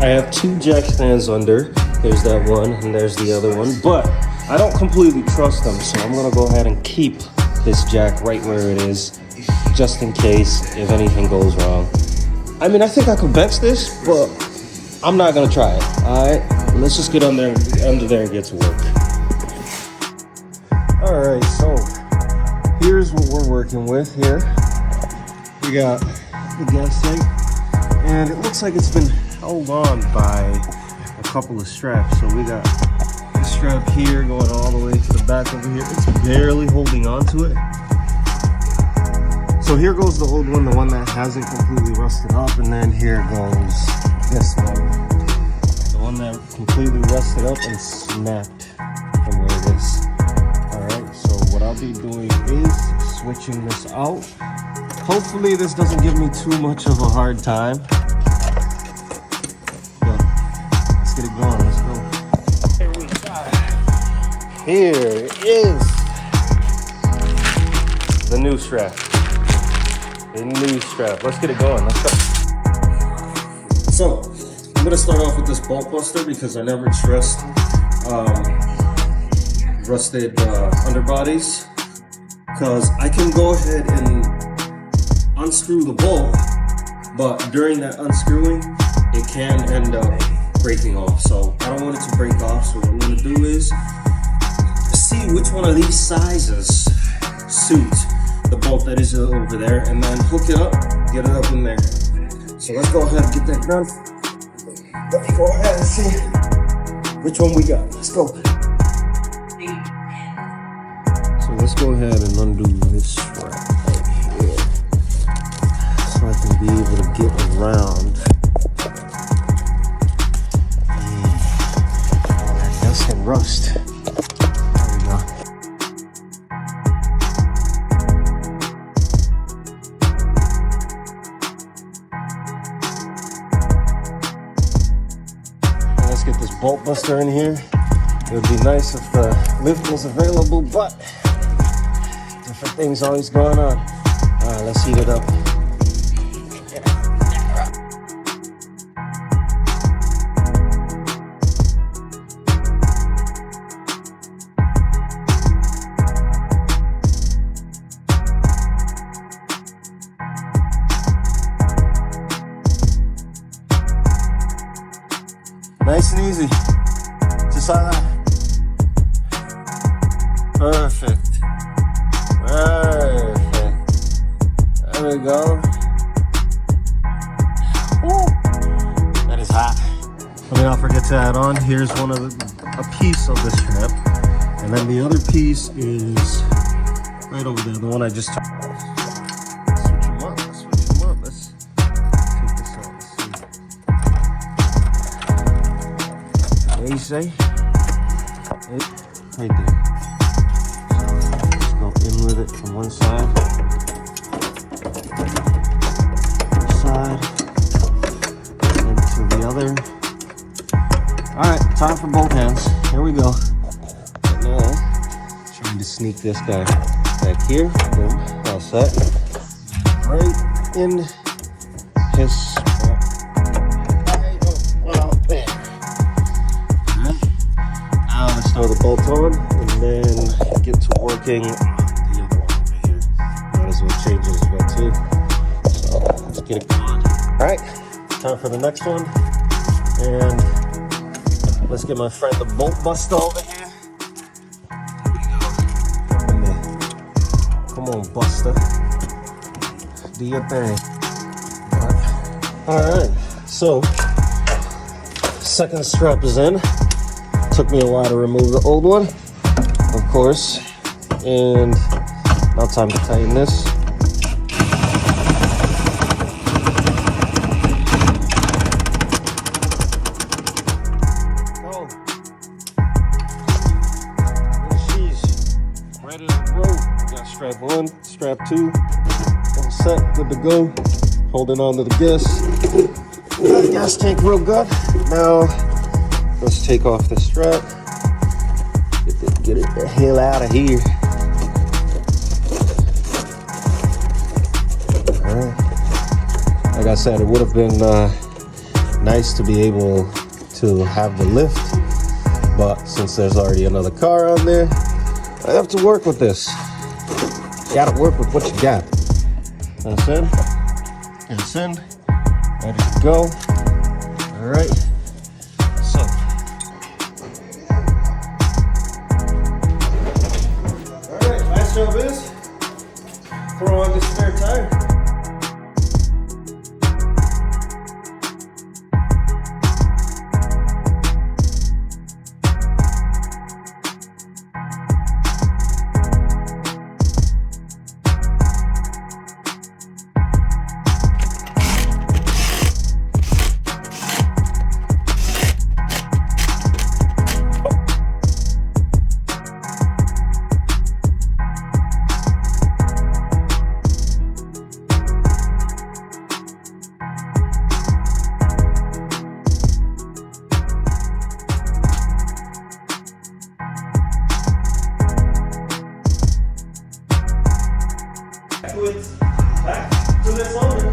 I have two jack stands under. There's that one and there's the other one, but I don't completely trust them, so I'm gonna go ahead and keep this jack right where it is, just in case if anything goes wrong. I mean, I think I could bench this, but I'm not gonna try it. All right, let's just get under there and get to work. All right, so here's what we're working with here. We got the gas tank, and it looks like it's been held on by a couple of straps. So we got the strap here going all the way to the back over here. It's barely holding on to it. So here goes the old one, the one that hasn't completely rusted up, and then here goes this one, the one that completely rusted up and snapped from where it is. All right, so what I'll be doing is switching this out. Hopefully this doesn't give me too much of a hard time. Let's get it going, let's go. Here we go. Here is the new strap. The new strap. Let's get it going, let's go. So, I'm gonna start off with this bolt buster because I never trust rusted underbodies. Because I can go ahead and unscrew the bolt, but during that unscrewing, it can end up breaking off. So I don't want it to break off. So what I'm gonna do is see which one of these sizes suit the bolt that is over there, and then hook it up, get it up in there. So let's go ahead and get that done. Let me go ahead and see which one we got. Let's go. So let's go ahead and undo this strap right here, so I can be able to get around all that dust and rust. There we go. Now let's get this bolt buster in here. It would be nice if the lift was available, but different things always going on. All right, let's heat it up. Nice and easy, just like that. Perfect. Perfect. There we go. Woo. That is hot. Let me not forget to add on. Here's a piece of the strap, and then the other piece is right over there. The one I just took. Switch them up. Let's switch them up. Let's take this out. Let's see. What do you say? Right there. In with it from one side, and to the other. All right, time for both hands. Here we go. And now, trying to sneak this guy back here. Boom, all set. Right in his spot. Well, there. All right. Now let's throw the bolt on, and then get to working the other one over here. Might as well change it as well too. So let's get it going. All right, time for the next one. And let's get my friend the bolt buster over here. Here we go. Come on, Buster. Do your thing. All right, so second strap is in. Took me a while to remove the old one, of course, and now time to tighten this. Oh, jeez. ready to roll. Got strap 1, strap 2, all set, good to go. Holding on to the gas. Got the gas tank real good. Now, let's take off the strap. Get it the hell out of here. Alright. Like I said, it would have been nice to be able to have the lift, but since there's already another car on there, I have to work with this. You gotta work with what you got. That's in. It's in. Ready to go. Alright. So. Alright, last job is throw on this spare tire. Back to this owner.